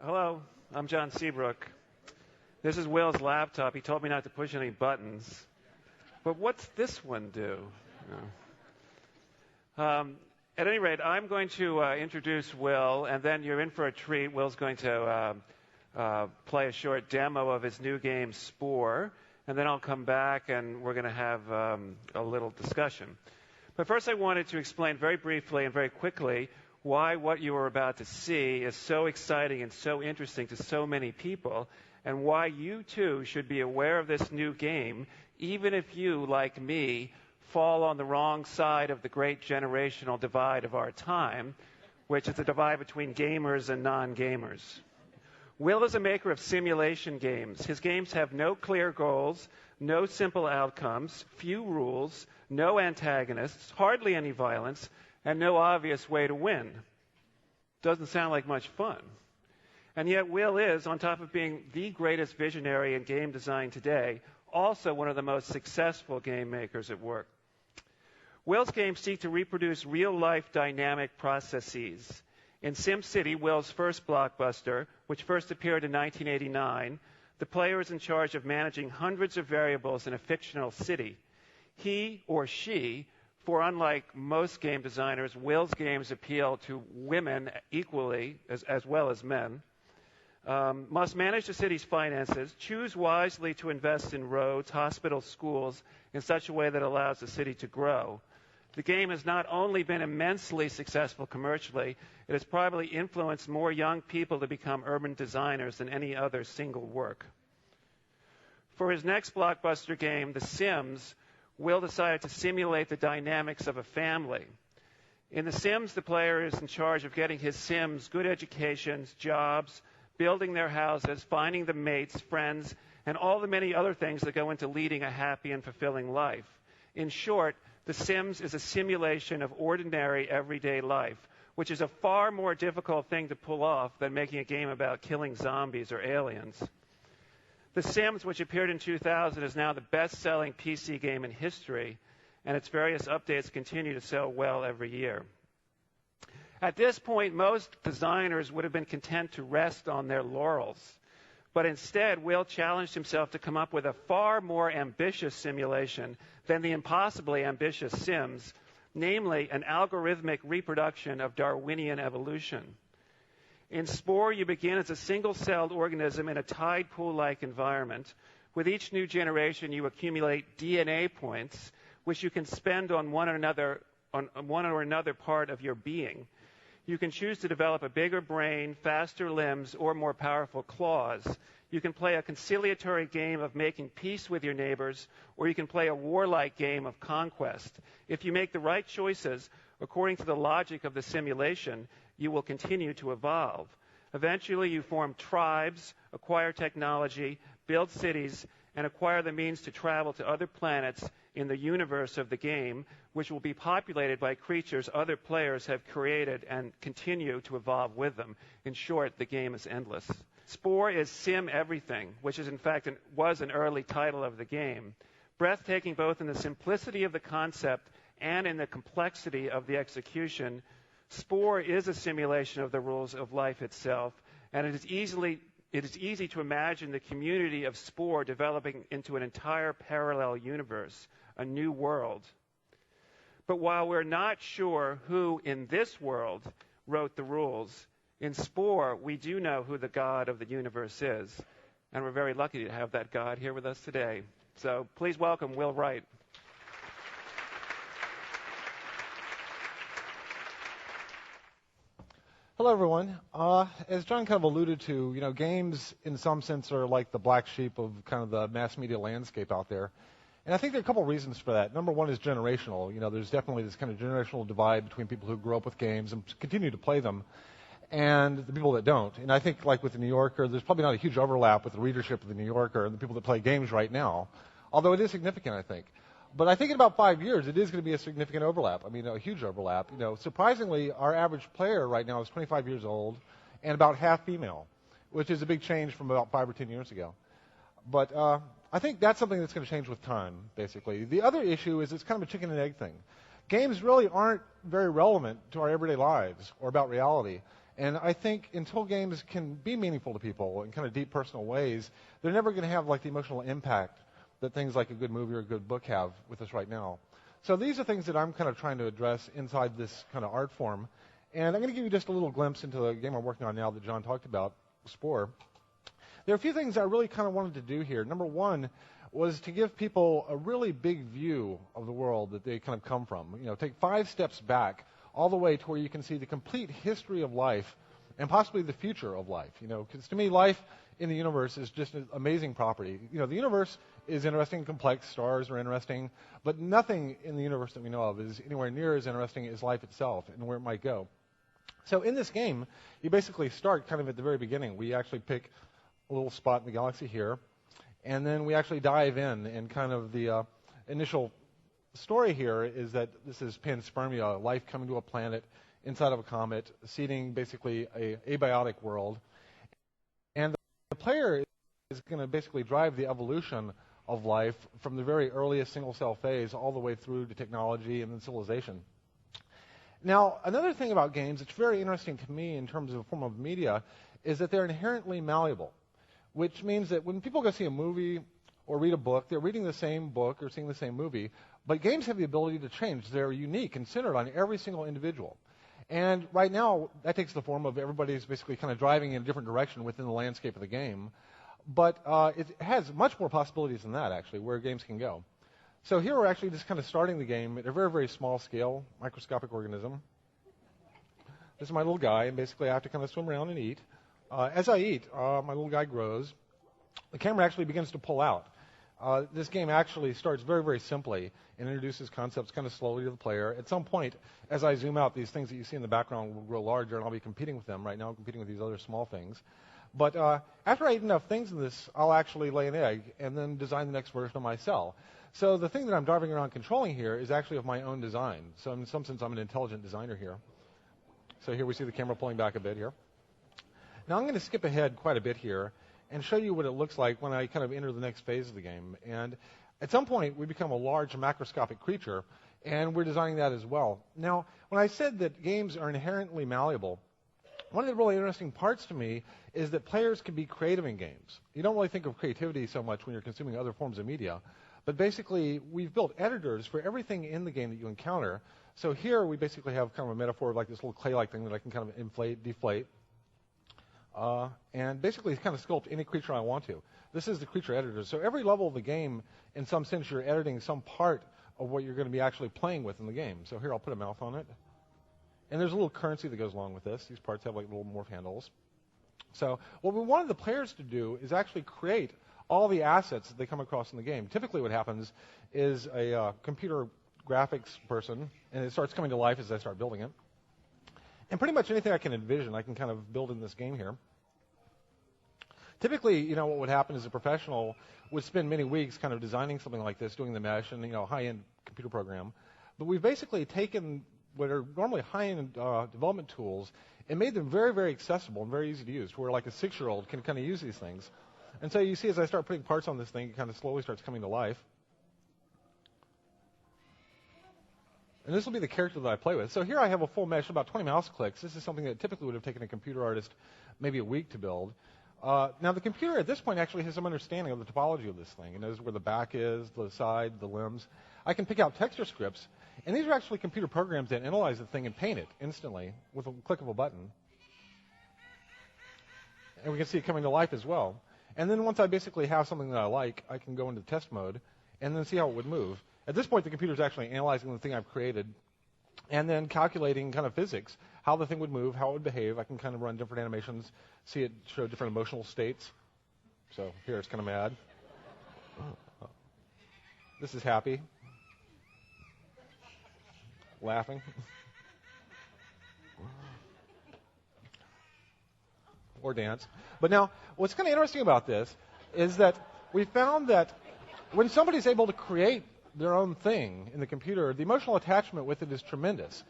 Hello, I'm John Seabrook. This is Will's laptop. He told me not to push any buttons. But what's this one do? At any rate, I'm going to introduce Will, and then you're in for a treat. Will's going to play a short demo of his new game, Spore, and then I'll come back and we're going to have a little discussion. But first I wanted to explain very briefly and very quickly why what you are about to see is so exciting and so interesting to so many people, and why you too should be aware of this new game, even if you, like me, fall on the wrong side of the great generational divide of our time, which is the divide between gamers and non-gamers. Will is a maker of simulation games. His games have no clear goals, no simple outcomes, few rules, no antagonists, hardly any violence, and no obvious way to win. Doesn't sound like much fun. And yet Will is, on top of being the greatest visionary in game design today, also one of the most successful game makers at work. Will's games seek to reproduce real-life dynamic processes. In SimCity, Will's first blockbuster, which first appeared in 1989, the player is in charge of managing hundreds of variables in a fictional city. He or she, for unlike most game designers, Will's games appeal to women equally as well as men, must manage the city's finances, choose wisely to invest in roads, hospitals, schools in such a way that allows the city to grow. The game has not only been immensely successful commercially, it has probably influenced more young people to become urban designers than any other single work. For his next blockbuster game, The Sims, Will decided to simulate the dynamics of a family. In The Sims, the player is in charge of getting his Sims good educations, jobs, building their houses, finding the mates, friends, and all the many other things that go into leading a happy and fulfilling life. In short, The Sims is a simulation of ordinary, everyday life, which is a far more difficult thing to pull off than making a game about killing zombies or aliens. The Sims, which appeared in 2000, is now the best-selling PC game in history, and its various updates continue to sell well every year. At this point, most designers would have been content to rest on their laurels. But instead, Will challenged himself to come up with a far more ambitious simulation than the impossibly ambitious Sims, namely an algorithmic reproduction of Darwinian evolution. In Spore, you begin as a single-celled organism in a tide pool-like environment. With each new generation, you accumulate DNA points, which you can spend on one or another part of your being. You can choose to develop a bigger brain, faster limbs, or more powerful claws. You can play a conciliatory game of making peace with your neighbors, or you can play a warlike game of conquest. If you make the right choices, according to the logic of the simulation, you will continue to evolve. Eventually, you form tribes, acquire technology, build cities, and acquire the means to travel to other planets in the universe of the game, which will be populated by creatures other players have created and continue to evolve with them. In short, the game is endless. Spore is Sim Everything, which is in fact was an early title of the game. Breathtaking both in the simplicity of the concept and in the complexity of the execution, Spore is a simulation of the rules of life itself, and it is easy to imagine the community of Spore developing into an entire parallel universe, a new world. But while we're not sure who in this world wrote the rules, in Spore we do know who the God of the universe is, and we're very lucky to have that God here with us today. So please welcome Will Wright. Hello, everyone. As John kind of alluded to, games in some sense are like the black sheep of kind of the mass media landscape out there. And I think there are a couple of reasons for that. Number one is generational. There's definitely this kind of generational divide between people who grew up with games and continue to play them and the people that don't. And I think like with the New Yorker, there's probably not a huge overlap with the readership of the New Yorker and the people that play games right now, although it is significant, I think. But I think in about 5 years, it is going to be a significant overlap. I mean, a huge overlap. Surprisingly, our average player right now is 25 years old and about half female, which is a big change from about 5 or 10 years ago. But I think that's something that's going to change with time, basically. The other issue is it's kind of a chicken and egg thing. Games really aren't very relevant to our everyday lives or about reality. And I think until games can be meaningful to people in kind of deep personal ways, they're never going to have like the emotional impact that things like a good movie or a good book have with us right now. So these are things that I'm kind of trying to address inside this kind of art form. And I'm going to give you just a little glimpse into the game I'm working on now that John talked about, Spore. There are a few things I really kind of wanted to do here. Number one was to give people a really big view of the world that they kind of come from. You know, take 5 steps back all the way to where you can see the complete history of life and possibly the future of life. You know, because to me, life in the universe is just an amazing property. You know, the universe is interesting and complex. Stars are interesting. But nothing in the universe that we know of is anywhere near as interesting as life itself and where it might go. So in this game, you basically start kind of at the very beginning. We actually pick a little spot in the galaxy here, and then we actually dive in, and kind of the initial story here is that this is panspermia, life coming to a planet inside of a comet, seeding basically a abiotic world. And the player is going to basically drive the evolution of life from the very earliest single-cell phase all the way through to technology and then civilization. Now, another thing about games that's very interesting to me in terms of a form of media is that they're inherently malleable, which means that when people go see a movie or read a book, they're reading the same book or seeing the same movie, but games have the ability to change. They're unique and centered on every single individual. And right now, that takes the form of everybody's basically kind of driving in a different direction within the landscape of the game. But it has much more possibilities than that, actually, where games can go. So here we're actually just kind of starting the game at a very, very small scale, microscopic organism. This is my little guy, and basically I have to kind of swim around and eat. As I eat, my little guy grows. The camera actually begins to pull out. This game actually starts very, very simply and introduces concepts kind of slowly to the player. At some point, as I zoom out, these things that you see in the background will grow larger, and I'll be competing with them. Right now I'm competing with these other small things. But after I eat enough things in this, I'll actually lay an egg and then design the next version of my cell. So the thing that I'm driving around controlling here is actually of my own design. So in some sense, I'm an intelligent designer here. So here we see the camera pulling back a bit here. Now I'm going to skip ahead quite a bit here and show you what it looks like when I kind of enter the next phase of the game. And at some point, we become a large macroscopic creature, and we're designing that as well. Now, when I said that games are inherently malleable, one of the really interesting parts to me is that players can be creative in games. You don't really think of creativity so much when you're consuming other forms of media, but basically, we've built editors for everything in the game that you encounter. So here, we basically have kind of a metaphor of like this little clay-like thing that I can kind of inflate, deflate, and basically kind of sculpt any creature I want to. This is the creature editor. So every level of the game, in some sense, you're editing some part of what you're going to be actually playing with in the game. So here, I'll put a mouth on it. And there's a little currency that goes along with this. These parts have like little morph handles. So what we wanted the players to do is actually create all the assets that they come across in the game. Typically what happens is a computer graphics person, and it starts coming to life as I start building it. And pretty much anything I can envision, I can kind of build in this game here. Typically, you know, what would happen is a professional would spend many weeks kind of designing something like this, doing the mesh and, you know, high-end computer program. But we've basically taken what are normally high-end development tools and made them very, very accessible and very easy to use, to where like a 6-year-old can kind of use these things. And so you see as I start putting parts on this thing, it kind of slowly starts coming to life. And this will be the character that I play with. So here I have a full mesh, about 20 mouse clicks. This is something that typically would have taken a computer artist maybe a week to build. Now the computer at this point actually has some understanding of the topology of this thing. It knows where the back is, the side, the limbs. I can pick out texture scripts. And these are actually computer programs that analyze the thing and paint it instantly with a click of a button. And we can see it coming to life as well. And then once I basically have something that I like, I can go into test mode and then see how it would move. At this point, the computer is actually analyzing the thing I've created and then calculating kind of physics, how the thing would move, how it would behave. I can kind of run different animations, see it show different emotional states. So here it's kind of mad. This is happy. Laughing. Or dance. But now, what's kind of interesting about this is that we found that when somebody's able to create their own thing in the computer, the emotional attachment with it is tremendous.